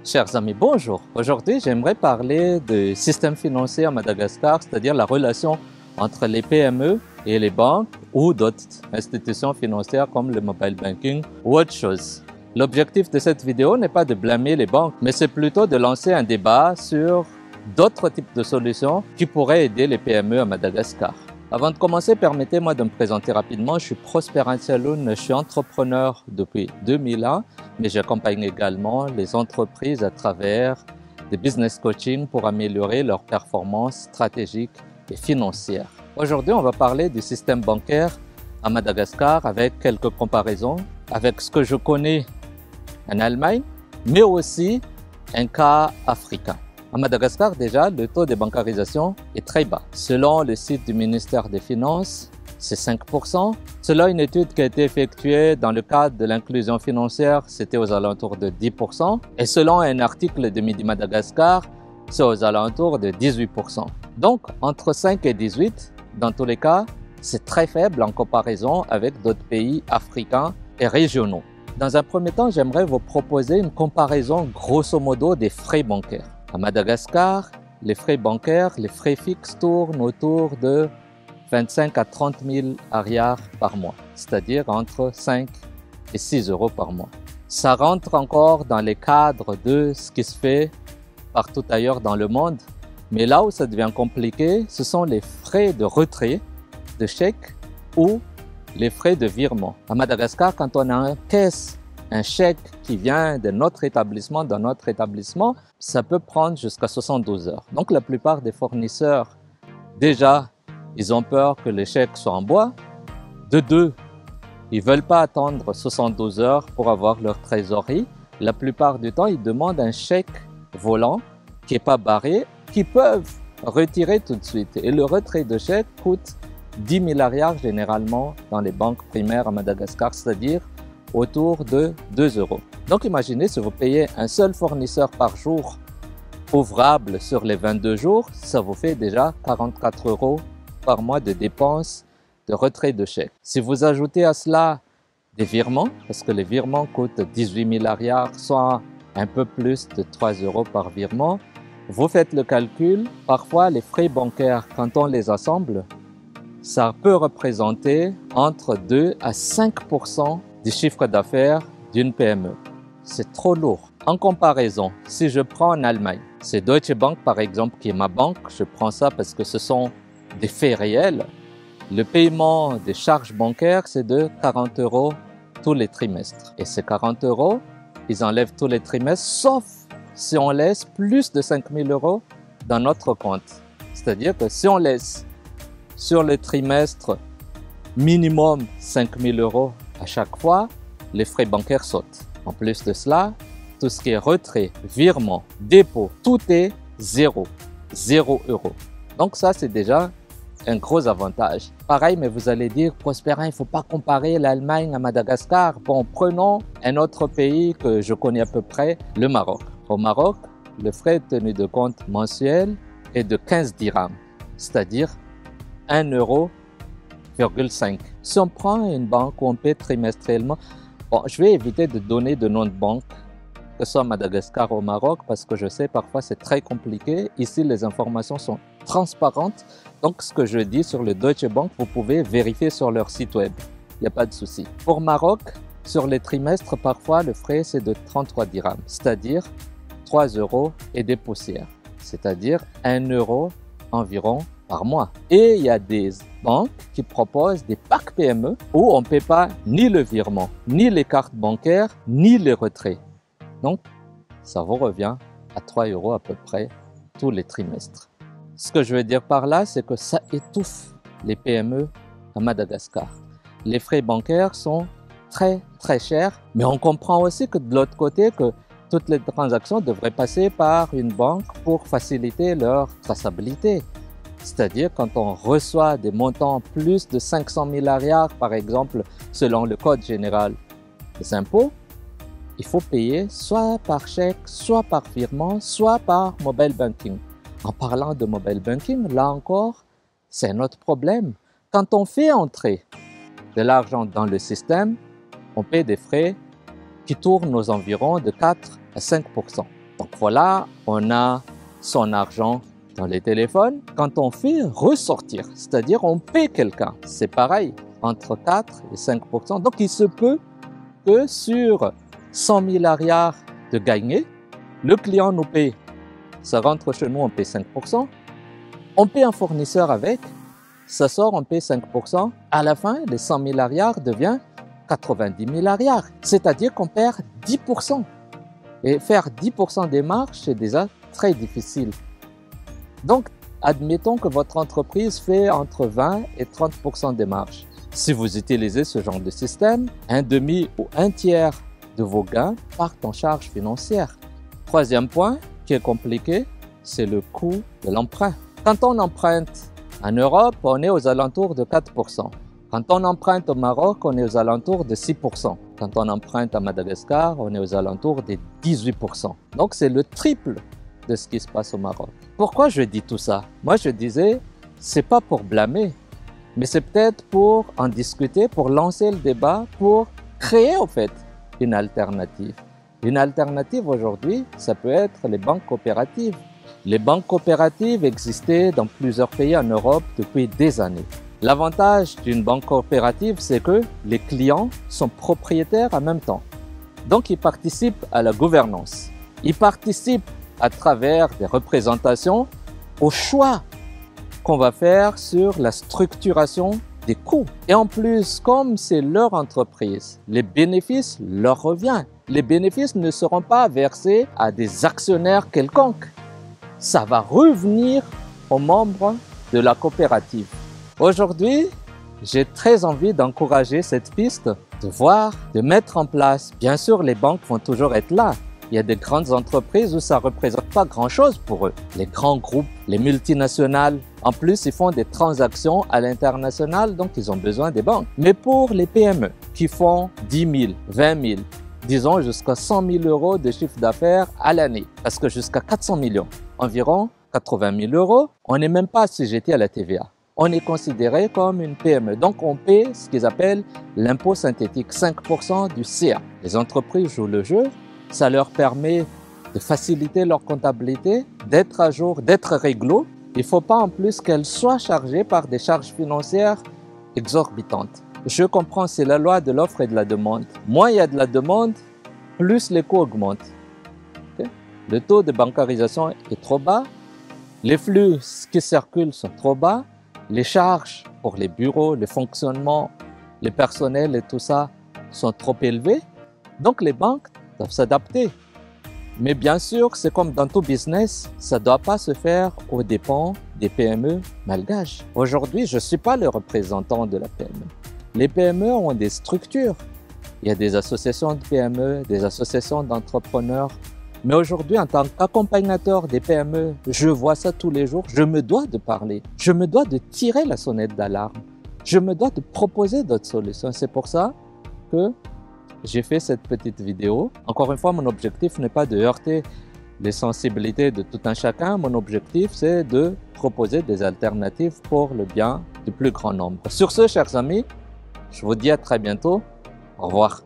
Chers amis, bonjour. Aujourd'hui, j'aimerais parler du système financier à Madagascar, c'est-à-dire la relation entre les PME et les banques ou d'autres institutions financières comme le mobile banking ou autre chose. L'objectif de cette vidéo n'est pas de blâmer les banques, mais c'est plutôt de lancer un débat sur d'autres types de solutions qui pourraient aider les PME à Madagascar. Avant de commencer, permettez-moi de me présenter rapidement. Je suis Prosper Antialoun, je suis entrepreneur depuis 2001, mais j'accompagne également les entreprises à travers des business coaching pour améliorer leurs performances stratégiques et financières. Aujourd'hui, on va parler du système bancaire à Madagascar avec quelques comparaisons avec ce que je connais en Allemagne, mais aussi un cas africain. À Madagascar, déjà, le taux de bancarisation est très bas. Selon le site du ministère des Finances, c'est 5%. Selon une étude qui a été effectuée dans le cadre de l'inclusion financière, c'était aux alentours de 10%. Et selon un article de Midi Madagascar, c'est aux alentours de 18%. Donc, entre 5 et 18, dans tous les cas, c'est très faible en comparaison avec d'autres pays africains et régionaux. Dans un premier temps, j'aimerais vous proposer une comparaison grosso modo des frais bancaires. À Madagascar, les frais bancaires, les frais fixes tournent autour de 25 à 30 000 ariars par mois, c'est-à-dire entre 5 et 6 euros par mois. Ça rentre encore dans les cadres de ce qui se fait partout ailleurs dans le monde, mais là où ça devient compliqué, ce sont les frais de retrait de chèques ou les frais de virement. À Madagascar, quand on encaisse un chèque qui vient de notre établissement, dans notre établissement, ça peut prendre jusqu'à 72 heures. Donc la plupart des fournisseurs, déjà, ils ont peur que les chèques soient en bois. De deux, ils ne veulent pas attendre 72 heures pour avoir leur trésorerie. La plupart du temps, ils demandent un chèque volant qui n'est pas barré, qu'ils peuvent retirer tout de suite. Et le retrait de chèque coûte 10 000 ariars généralement dans les banques primaires à Madagascar, c'est-à-dire autour de 2 euros. Donc imaginez si vous payez un seul fournisseur par jour ouvrable sur les 22 jours, ça vous fait déjà 44 euros par mois de dépenses de retrait de chèques. Si vous ajoutez à cela des virements, parce que les virements coûtent 18 000 ariars, soit un peu plus de 3 euros par virement, vous faites le calcul. Parfois, les frais bancaires, quand on les assemble, ça peut représenter entre 2 à 5% du chiffre d'affaires d'une PME. C'est trop lourd. En comparaison, si je prends en Allemagne, c'est Deutsche Bank par exemple qui est ma banque, je prends ça parce que ce sont des faits réels. Le paiement des charges bancaires, c'est de 40 euros tous les trimestres. Et ces 40 euros, ils enlèvent tous les trimestres, sauf si on laisse plus de 5 000 euros dans notre compte. C'est-à-dire que si on laisse sur le trimestre minimum 5 000 euros à chaque fois, les frais bancaires sautent. En plus de cela, tout ce qui est retrait, virement, dépôt, tout est 0 euros. Donc ça, c'est déjà un gros avantage. Pareil, mais vous allez dire, Prosperin, il ne faut pas comparer l'Allemagne à Madagascar. Bon, prenons un autre pays que je connais à peu près, le Maroc. Au Maroc, le frais de tenue de compte mensuel est de 15 dirhams, c'est-à-dire 1,5 euro. Si on prend une banque où on paie trimestriellement, bon, je vais éviter de donner de nom de banque, que ce soit à Madagascar ou au Maroc, parce que je sais parfois c'est très compliqué. Ici, les informations sont transparentes. Donc, ce que je dis sur le Deutsche Bank, vous pouvez vérifier sur leur site web. Il n'y a pas de souci. Pour Maroc, sur les trimestres, parfois, le frais, c'est de 33 dirhams, c'est-à-dire 3 euros et des poussières, c'est-à-dire 1 euro environ par mois. Et il y a des banques qui proposent des packs PME où on ne paie pas ni le virement, ni les cartes bancaires, ni les retraits. Donc, ça vous revient à 3 euros à peu près tous les trimestres. Ce que je veux dire par là, c'est que ça étouffe les PME à Madagascar. Les frais bancaires sont très chers, mais on comprend aussi que de l'autre côté, que toutes les transactions devraient passer par une banque pour faciliter leur traçabilité. C'est-à-dire quand on reçoit des montants plus de 500 000 ariars, par exemple, selon le Code général des impôts, il faut payer soit par chèque, soit par virement, soit par mobile banking. En parlant de mobile banking, là encore, c'est un autre problème. Quand on fait entrer de l'argent dans le système, on paie des frais qui tournent aux environs de 4 à 5%. Donc voilà, on a son argent dans les téléphones. Quand on fait ressortir, c'est-à-dire on paie quelqu'un, c'est pareil, entre 4 et 5%. Donc il se peut que sur 100 milliards de gagnés, le client nous paye, ça rentre chez nous, on paye 5%. On paye un fournisseur avec, ça sort, on paye 5%. À la fin, les 100 milliards devient 90 milliards. C'est-à-dire qu'on perd 10%. Et faire 10% des marges, c'est déjà très difficile. Donc, admettons que votre entreprise fait entre 20 et 30% des marges. Si vous utilisez ce genre de système, un demi ou un tiers de vos gains partent en charge financière. Troisième point qui est compliqué, c'est le coût de l'emprunt. Quand on emprunte en Europe, on est aux alentours de 4%. Quand on emprunte au Maroc, on est aux alentours de 6%. Quand on emprunte à Madagascar, on est aux alentours de 18%. Donc c'est le triple de ce qui se passe au Maroc. Pourquoi je dis tout ça? Moi je disais, c'est pas pour blâmer, mais c'est peut-être pour en discuter, pour lancer le débat, pour créer en fait une alternative. Une alternative aujourd'hui, ça peut être les banques coopératives. Les banques coopératives existaient dans plusieurs pays en Europe depuis des années. L'avantage d'une banque coopérative, c'est que les clients sont propriétaires en même temps. Donc, ils participent à la gouvernance. Ils participent à travers des représentations au choix qu'on va faire sur la structuration des coûts. Et en plus, comme c'est leur entreprise, les bénéfices leur reviennent. Les bénéfices ne seront pas versés à des actionnaires quelconques. Ça va revenir aux membres de la coopérative. Aujourd'hui, j'ai très envie d'encourager cette piste, de voir, de mettre en place. Bien sûr, les banques vont toujours être là. Il y a des grandes entreprises où ça ne représente pas grand-chose pour eux. Les grands groupes, les multinationales, en plus, ils font des transactions à l'international, donc ils ont besoin des banques. Mais pour les PME qui font 10 000, 20 000, disons jusqu'à 100 000 euros de chiffre d'affaires à l'année, parce que jusqu'à 400 millions, environ 80 000 euros, on n'est même pas assujetti à la TVA. On est considéré comme une PME. Donc, on paie ce qu'ils appellent l'impôt synthétique, 5% du CA. Les entreprises jouent le jeu. Ça leur permet de faciliter leur comptabilité, d'être à jour, d'être réglo. Il ne faut pas en plus qu'elles soient chargées par des charges financières exorbitantes. Je comprends, c'est la loi de l'offre et de la demande. Moins il y a de la demande, plus les coûts augmentent. Okay? Le taux de bancarisation est trop bas. Les flux qui circulent sont trop bas. Les charges pour les bureaux, le fonctionnement, les personnels et tout ça sont trop élevés. Donc les banques doivent s'adapter. Mais bien sûr, c'est comme dans tout business, ça ne doit pas se faire aux dépens des PME malgaches. Aujourd'hui, je ne suis pas le représentant de la PME. Les PME ont des structures. Il y a des associations de PME, des associations d'entrepreneurs. Mais aujourd'hui, en tant qu'accompagnateur des PME, je vois ça tous les jours. Je me dois de parler. Je me dois de tirer la sonnette d'alarme. Je me dois de proposer d'autres solutions. C'est pour ça que j'ai fait cette petite vidéo. Encore une fois, mon objectif n'est pas de heurter les sensibilités de tout un chacun. Mon objectif, c'est de proposer des alternatives pour le bien du plus grand nombre. Sur ce, chers amis, je vous dis à très bientôt. Au revoir.